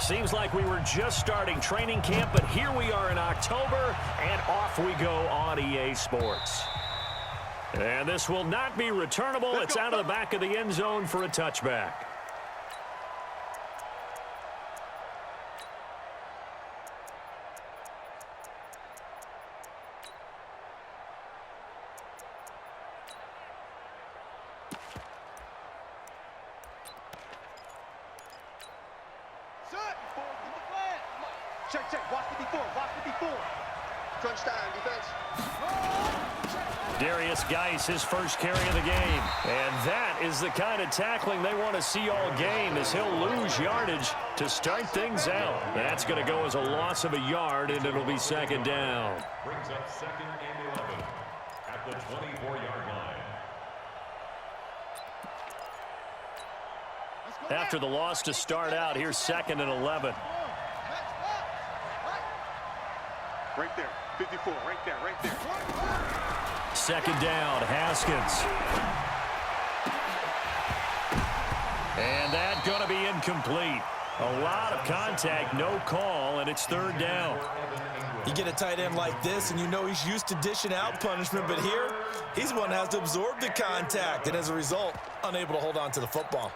seems like we were just starting training camp, but here we are in October, and off we go on EA Sports. And this will not be returnable. It's out of the back of the end zone for a touchback. Check. Watch 54. Crunch time, defense. Darius Geis, his first carry of the game. And that is the kind of tackling they want to see all game, as he'll lose yardage to start things out. That's going to go as a loss of a yard, and it'll be second down. Brings up second and 11 at the 24-yard line. After the loss to start out, here's second and 11. Right there, 54, right there. Second down, Haskins. And that's going to be incomplete. A lot of contact, no call, and it's third down. You get a tight end like this, and you know he's used to dishing out punishment, but here, he's the one that has to absorb the contact, and as a result, unable to hold on to the football.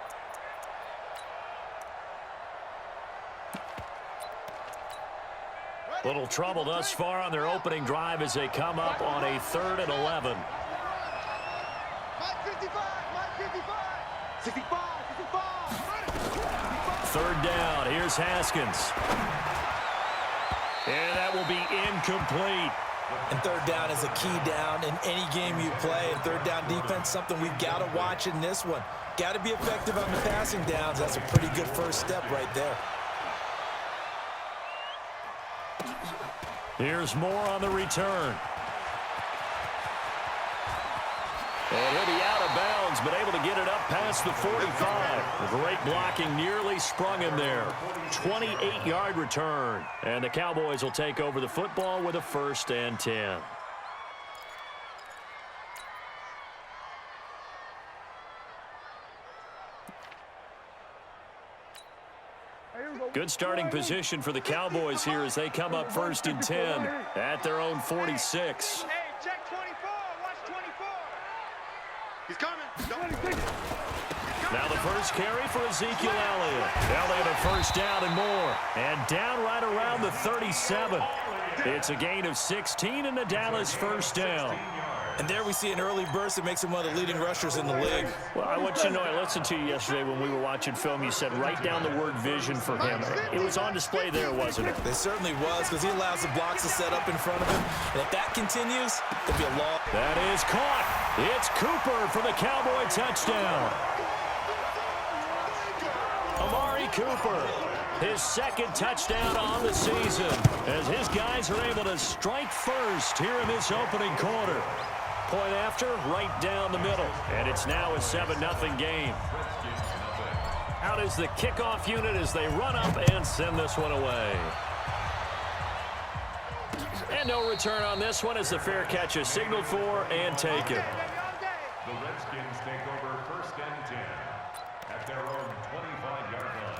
Little trouble thus far on their opening drive as they come up on a 3rd and 11. Third down, here's Haskins. And that will be incomplete. And third down is a key down in any game you play. And third down defense, something we've got to watch in this one. Got to be effective on the passing downs. That's a pretty good first step right there. Here's Moore on the return. And he'll be out of bounds, but able to get it up past the 45. Great blocking, nearly sprung him there. 28-yard return. And the Cowboys will take over the football with a 1st and 10. Good starting position for the Cowboys here as they come up 1st and 10 at their own 46. Hey, check 24. Watch 24. He's coming. Now the first carry for Ezekiel Elliott. Now they have a first down and more. And down right around the 37. It's a gain of 16 and the Dallas first down. And there we see an early burst that makes him one of the leading rushers in the league. Well, I want you to know, I listened to you yesterday when we were watching film. You said write down the word vision for him. It was on display there, wasn't it? It certainly was, because he allows the blocks to set up in front of him. And if that continues, there'll be a long... That is caught. It's Cooper for the Cowboy touchdown. Amari Cooper, his second touchdown on the season, as his guys are able to strike first here in this opening quarter. Point after, right down the middle. And it's now a 7-0 game. Out is the kickoff unit as they run up and send this one away. And no return on this one as the fair catch is signaled for and taken. The Redskins take over 1st and 10 at their own 25-yard line.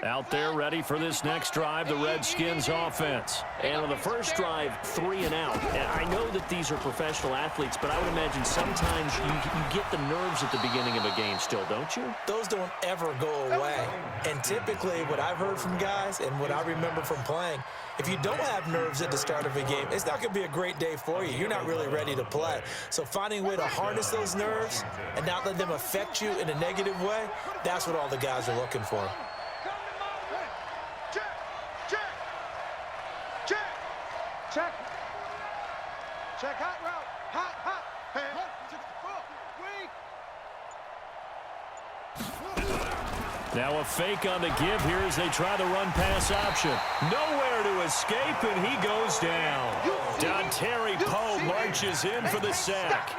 Out there ready for this next drive, the Redskins offense. And on the first drive, 3 and out. And I know that these are professional athletes, but I would imagine sometimes you get the nerves at the beginning of a game still, don't you? Those don't ever go away. And typically what I've heard from guys and what I remember from playing, if you don't have nerves at the start of a game, it's not going to be a great day for you. You're not really ready to play. So finding a way to harness those nerves and not let them affect you in a negative way, that's what all the guys are looking for. Check hot route. Hot. Now a fake on the give here as they try the run-pass option. Nowhere to escape, and he goes down. Dontari Poe marches in for the sack.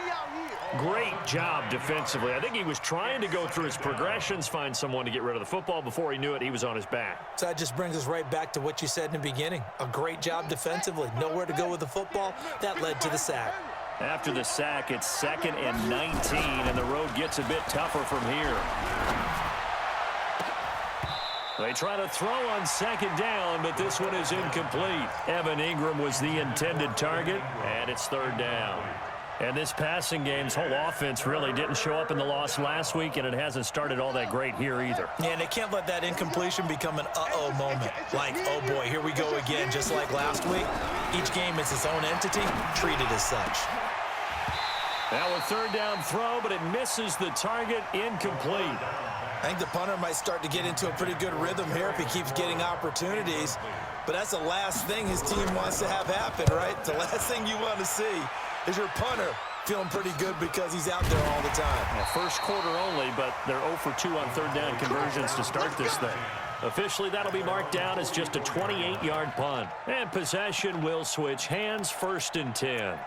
Great job defensively. I think he was trying to go through his progressions, find someone to get rid of the football. Before he knew it, he was on his back. So that just brings us right back to what you said in the beginning. A great job defensively. Nowhere to go with the football. That led to the sack. After the sack, it's 2nd and 19, and the road gets a bit tougher from here. They try to throw on 2nd down, but this one is incomplete. Evan Ingram was the intended target, and it's 3rd down. And this passing game's whole offense really didn't show up in the loss last week, and it hasn't started all that great here either. Yeah, and they can't let that incompletion become an uh-oh moment. Like, oh boy, here we go again, just like last week. Each game is its own entity, treated as such. Now a 3rd down throw, but it misses the target, incomplete. I think the punter might start to get into a pretty good rhythm here if he keeps getting opportunities. But that's the last thing his team wants to have happen, right? The last thing you want to see is your punter feeling pretty good because he's out there all the time. Yeah, first quarter only, but they're 0 for 2 on 3rd down conversions to start this thing. Officially, that'll be marked down as just a 28-yard punt. And possession will switch hands, 1st and 10.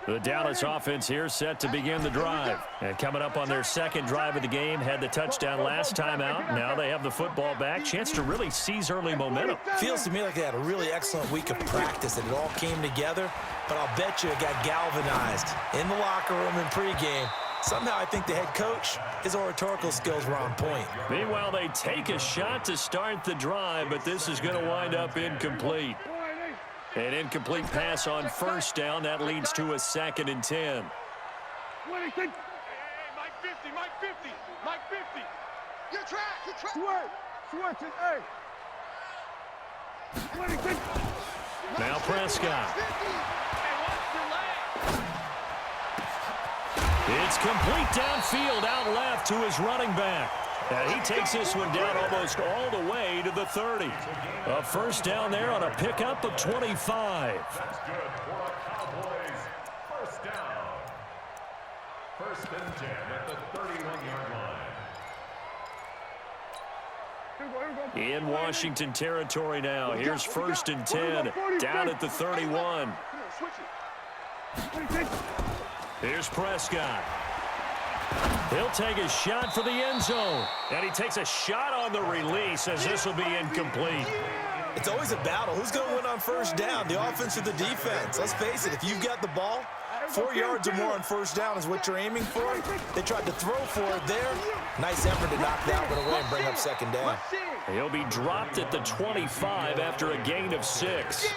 The Dallas offense here set to begin the drive. And coming up on their 2nd drive of the game, had the touchdown last time out. Now they have the football back. Chance to really seize early momentum. Feels to me like they had a really excellent week of practice and it all came together. But I'll bet you it got galvanized in the locker room in pregame. Somehow I think the head coach, his oratorical skills were on point. Meanwhile, they take a shot to start the drive, but this is going to wind up incomplete. An incomplete pass on 1st down. That leads to a 2nd and 10. Hey, Mike 50, Mike 50, Mike 50. You're trash, you're trash. Switch it, hey. Now Prescott. It's complete downfield, out left to his running back. And he takes this one down almost all the way to the 30. A 1st down there on a pickup of 25. That's good for our Cowboys. 1st down. 1st and 10 at the 31-yard line. In Washington territory now. Here's 1st and 10 down at the 31. Here's Prescott. He'll take a shot for the end zone. And he takes a shot on the release as this will be incomplete. It's always a battle. Who's going to win on 1st down, the offense or the defense? Let's face it, if you've got the ball, 4 yards or more on 1st down is what you're aiming for. They tried to throw for it there. Nice effort to knock that one away and bring up 2nd down. He'll be dropped at the 25 after a gain of 6.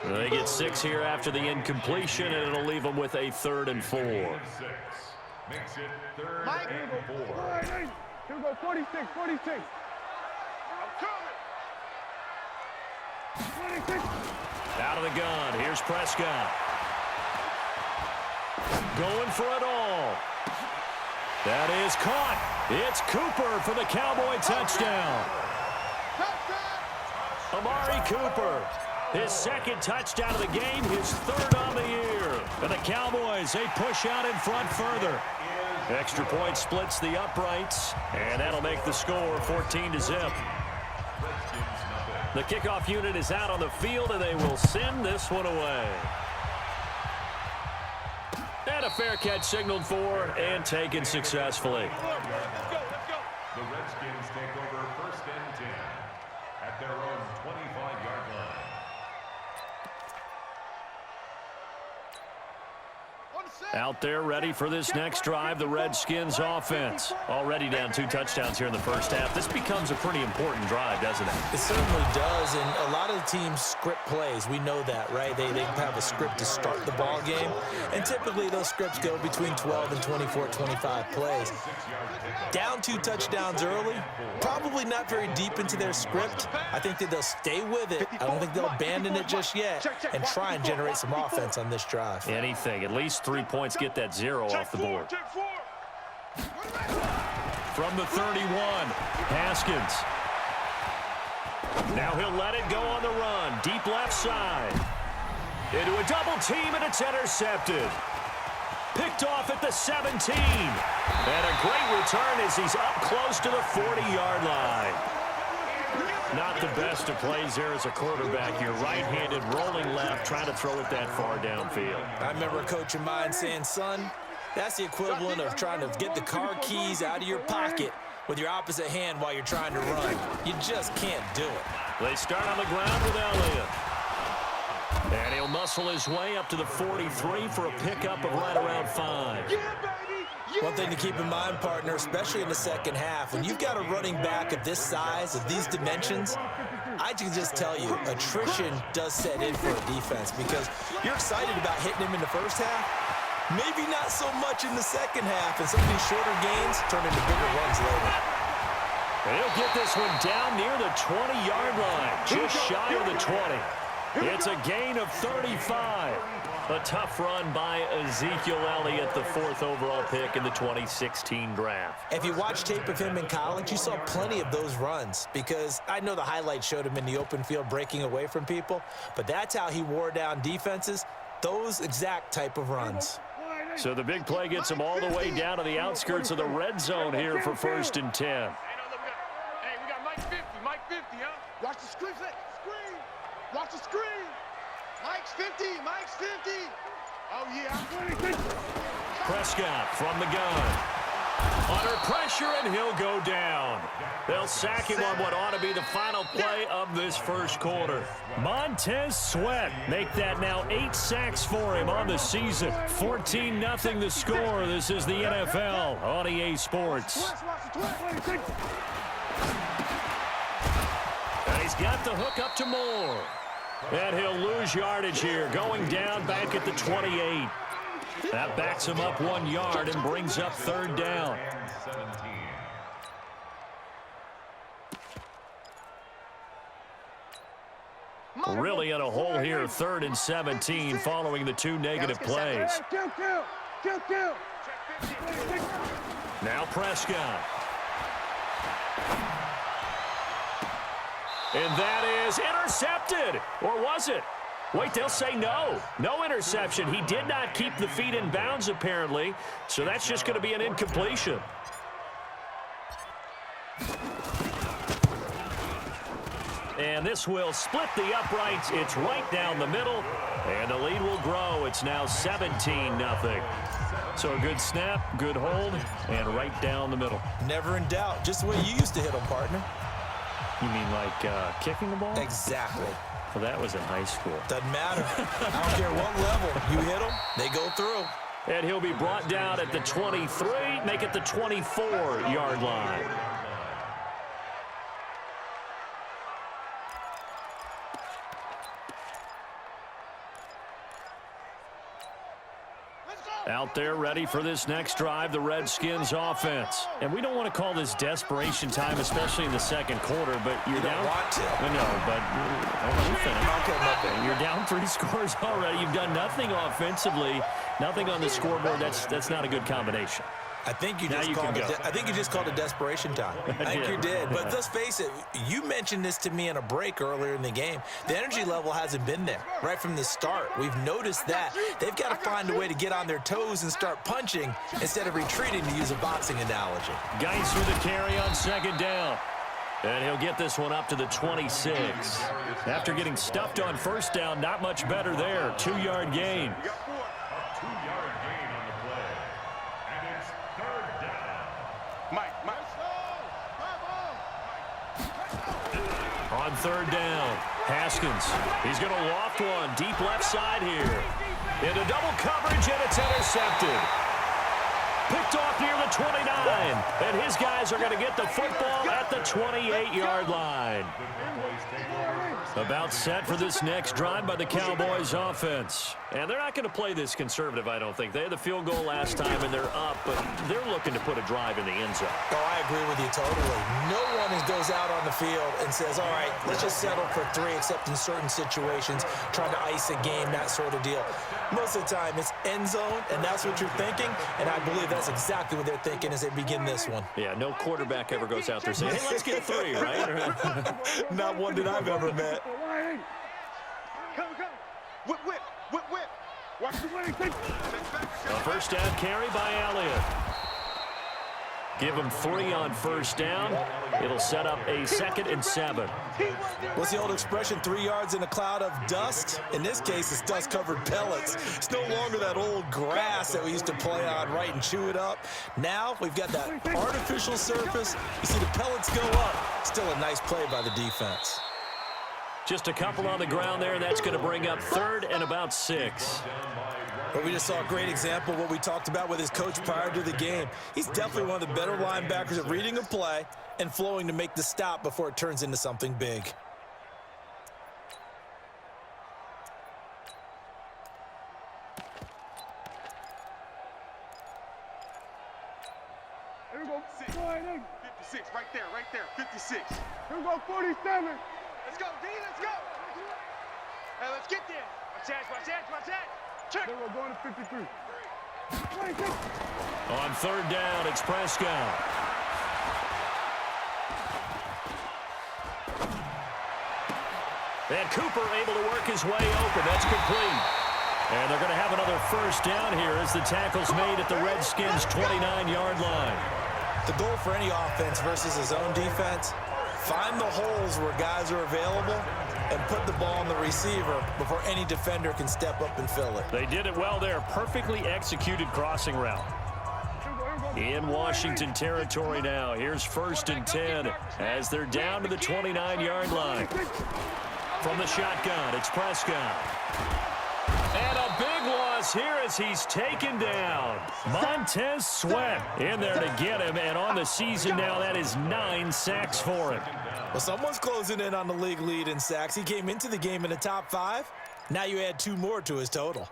They get 6 here after the incompletion, and it'll leave them with a 3rd and 4. Makes it 3rd and 4. Here we go, 46, 46. I'm coming. 26. Out of the gun, here's Prescott. Going for it all. That is caught. It's Cooper for the Cowboy touchdown. Amari Cooper, his 2nd touchdown of the game, his 3rd on the year. And the Cowboys, they push out in front further. Extra point splits the uprights, and that'll make the score 14-0. The kickoff unit is out on the field, and they will send this one away. And a fair catch signaled for and taken successfully. The Redskins take over 1st and 10 at their own 25-yard line. Out there ready for this next drive, the Redskins offense. Already down 2 touchdowns here in the 1st half. This becomes a pretty important drive, doesn't it? It certainly does, and a lot of the teams script plays. We know that, right? They have a script to start the ball game, and typically those scripts go between 12 and 24, 25 plays. Down 2 touchdowns early, probably not very deep into their script. I think that they'll stay with it. I don't think they'll abandon it just yet and try and generate some offense on this drive. Anything, at least 3 points, get that 0 off the board. From the 31, Haskins. Now he'll let it go on the run, deep left side. Into a double team, and it's intercepted. Picked off at the 17. And a great return as he's up close to the 40-yard line. Not the best of plays there as a quarterback. You're right-handed, rolling left, trying to throw it that far downfield. I remember a coach of mine saying, son, that's the equivalent of trying to get the car keys out of your pocket with your opposite hand while you're trying to run. You just can't do it. They start on the ground with Elliott. And he'll muscle his way up to the 43 for a pickup of right around 5. One thing to keep in mind, partner, especially in the second half, when you've got a running back of this size, of these dimensions, I can just tell you, attrition does set in for a defense because you're excited about hitting him in the first half. Maybe not so much in the second half, and some of these shorter gains turn into bigger runs later. And he'll get this one down near the 20-yard line, just shy of the 20. It's a gain of 35. A tough run by Ezekiel Elliott, the 4th overall pick in the 2016 draft. If you watch tape of him in college, you saw plenty of those runs because I know the highlights showed him in the open field breaking away from people, but that's how he wore down defenses, those exact type of runs. So the big play gets him all the way down to the outskirts of the red zone here for 1st and 10. Hey, we got Mike 50, huh? Watch the screen. Watch the screen. Mike's 50, Mike's 50. Oh, yeah. Prescott from the gun. Under pressure, and he'll go down. They'll sack him on what ought to be the final play of this first quarter. Montez Sweat make that now 8 sacks for him on the season. 14-0 the score. This is the NFL on EA Sports. And he's got the hook up to Moore. And he'll lose yardage here, going down back at the 28. That backs him up 1 yard and brings up 3rd down. Really in a hole here, 3rd and 17 following the 2 negative plays. Now Prescott. And that is intercepted. Or was it? Wait, they'll say no. No interception. He did not keep the feet in bounds, apparently. So that's just going to be an incompletion. And this will split the uprights. It's right down the middle. And the lead will grow. It's now 17-0. So a good snap, good hold, and right down the middle. Never in doubt. Just the way you used to hit them, partner. You mean like kicking the ball? Exactly. Well, that was in high school. Doesn't matter. I don't care what level. You hit them, they go through. And he'll be brought down at the 23, make it the 24-yard line. Out there ready for this next drive, the Redskins offense. And we don't want to call this desperation time, especially in the second quarter, but you're down. Want to. I know, but you're down 3 scores already. You've done nothing offensively, nothing on the scoreboard. That's not a good combination. I think you just called it desperation time. I think you did. But let's face it, you mentioned this to me in a break earlier in the game. The energy level hasn't been there right from the start. We've noticed that. They've got to find a way to get on their toes and start punching instead of retreating, to use a boxing analogy. Geis with the carry on 2nd down. And he'll get this one up to the 26. After getting stuffed on 1st down, not much better there. 2-yard gain. On 3rd down, Haskins. He's going to loft one deep left side here. Into double coverage, and it's intercepted. Picked off near the 29. And his guys are going to get the football at the 28-yard line. About set for this next drive by the Cowboys offense. And they're not going to play this conservative, I don't think. They had the field goal last time, and they're up, but they're looking to put a drive in the end zone. Oh, I agree with you totally. No one goes out on the field and says, all right, let's just settle for 3, except in certain situations, trying to ice a game, that sort of deal. Most of the time, it's end zone, and that's what you're thinking, and I believe that's exactly what they're thinking as they begin this one. Yeah, no quarterback ever goes out there saying, hey, let's get 3, right? Not one that I've ever met. Come. Whip. Watch the way. A 1st down carry by Elliott. Give him 3 on first down. It'll set up a 2nd and 7. What's the old expression, 3 yards in a cloud of dust? In this case, it's dust-covered pellets. It's no longer that old grass that we used to play on, right, and chew it up. Now we've got that artificial surface. You see the pellets go up. Still a nice play by the defense. Just a couple on the ground there, and that's going to bring up 3rd and about 6. But we just saw a great example of what we talked about with his coach prior to the game. He's definitely one of the better linebackers at reading a play and flowing to make the stop before it turns into something big. Here we go. 56, right there, 56. Here we go, 47. Let's go, D, let's go. Hey, let's get there. Watch that. Check. Then we're going to 53. 26. On 3rd down, it's Prescott. And Cooper able to work his way open. That's complete. And they're going to have another first down here as the tackle's made at the Redskins' 29-yard line. The goal for any offense versus his own defense, find the holes where guys are available and put the ball on the receiver before any defender can step up and fill it. They did it well there. Perfectly executed crossing route. In Washington territory now. Here's 1st and 10 as they're down to the 29-yard line. From the shotgun, it's Prescott. And a big loss here as he's taken down. Montez Sweat in there to get him, and on the season now, that is 9 sacks for him. Well, someone's closing in on the league lead in sacks. He came into the game in the top 5. Now you add 2 more to his total.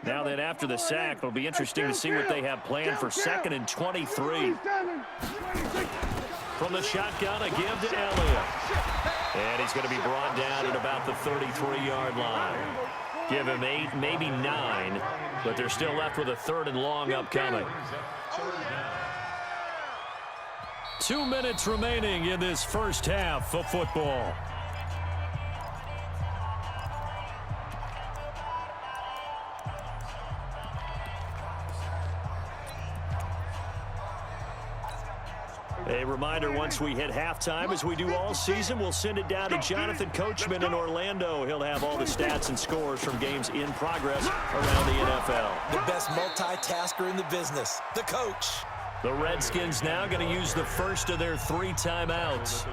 Now then, after the sack, it'll be interesting to see what they have planned for 2nd and 23. From the shotgun, a give to Elliott. And he's going to be brought down at about the 33-yard line. Give him 8, maybe 9, but they're still left with a 3rd and long upcoming. 2 minutes remaining in this first half of football. A reminder, once we hit halftime, as we do all season, we'll send it down to Jonathan Coachman in Orlando. He'll have all the stats and scores from games in progress around the NFL. The best multitasker in the business, the coach. The Redskins now going to use the first of their 3 timeouts.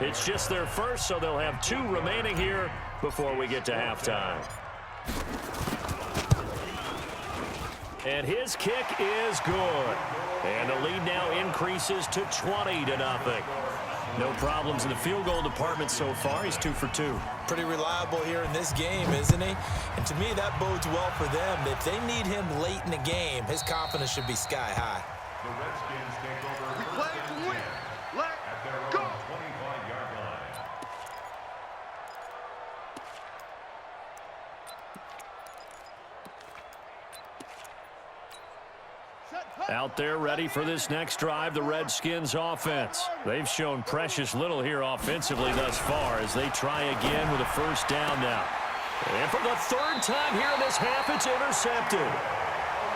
It's just their first, so they'll have 2 remaining here before we get to halftime. And his kick is good. And the lead now increases to 20-0. No problems in the field goal department so far. He's 2 for 2. Pretty reliable here in this game, isn't he? And to me, that bodes well for them. If they need him late in the game, his confidence should be sky high. The Redskins take over We play first to and win. 10 Let at their go. own 25-yard line. Out there ready for this next drive, the Redskins offense. They've shown precious little here offensively thus far as they try again with a first down now. And for the 3rd time here in this half, it's intercepted.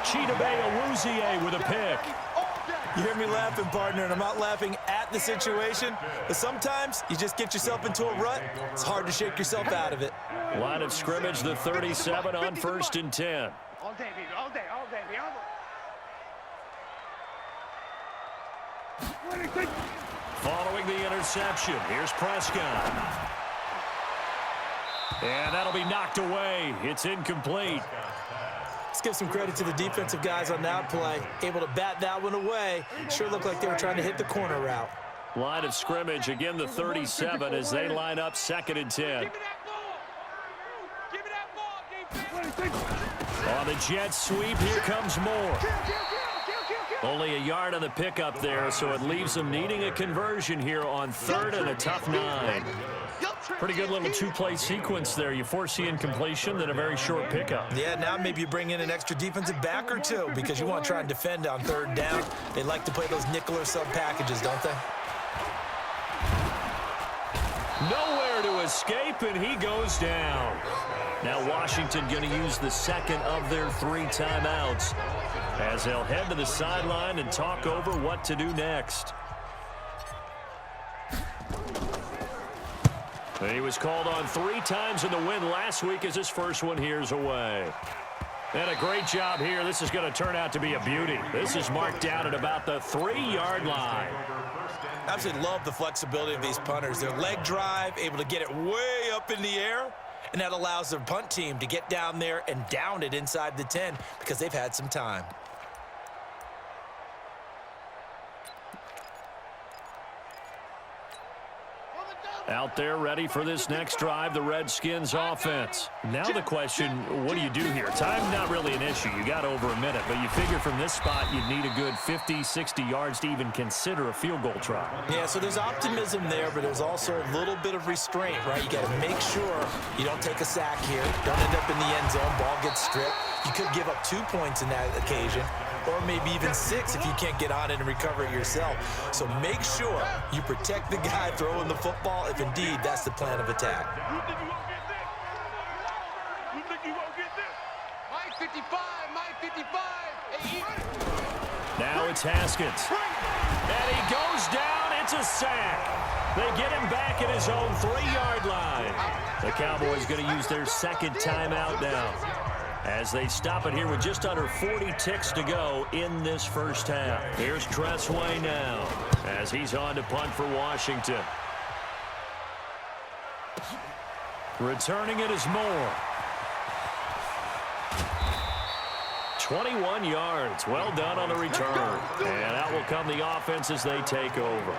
Chidobe Awuzie with a pick. You hear me laughing, partner, and I'm not laughing at the situation, but sometimes you just get yourself into a rut. It's hard to shake yourself out of it. Line of scrimmage, the 37 on 1st and 10. All day, baby, all day, baby. Following the interception, here's Prescott. And that'll be knocked away. It's incomplete. Let's give some credit to the defensive guys on that play. Able to bat that one away. Sure looked like they were trying to hit the corner route. Line of scrimmage, again the 37 as they line up 2nd and 10. Give me that ball, defense. On the jet sweep, here comes more. Kill. Only a yard on the pickup there, so it leaves them needing a conversion here on 3rd and a tough 9. Pretty good little 2-play sequence there. You foresee incompletion, then a very short pickup. Yeah, now maybe you bring in an extra defensive back or 2 because you want to try and defend on 3rd down. They like to play those nickel or sub packages, don't they? Nowhere to escape, and he goes down. Now Washington going to use the 2nd of their 3 timeouts. as they'll head to the sideline and talk over what to do next. He was called on 3 times in the win last week as his first one here's away. And a great job here. This is going to turn out to be a beauty. This is marked down at about the 3-yard line. I absolutely love the flexibility of these punters. Their leg drive, able to get it way up in the air, and that allows their punt team to get down there and down it inside the 10 because they've had some time. Out there ready for this next drive, the Redskins offense. Now the question, what do you do here? Time not really an issue. You got over a minute, but you figure from this spot you'd need a good 50, 60 yards to even consider a field goal try. Yeah, so there's optimism there, but there's also a little bit of restraint, right? You got to make sure you don't take a sack here. Don't end up in the end zone. Ball gets stripped. You could give up 2 points in that occasion, or maybe even 6 if you can't get on it and recover it yourself. So make sure you protect the guy throwing the football if indeed that's the plan of attack. You think you won't get this? You think you won't get this? Mike 55, Mike 55. Now it's Haskins. And he goes down. It's a sack. They get him back at his own 3-yard line. The Cowboys going to use their second timeout now, as they stop it here with just under 40 ticks to go in this first half. Here's Tressway now, as he's on to punt for Washington. Returning it is Moore. 21 yards. Well done on the return. And out will come the offense as they take over.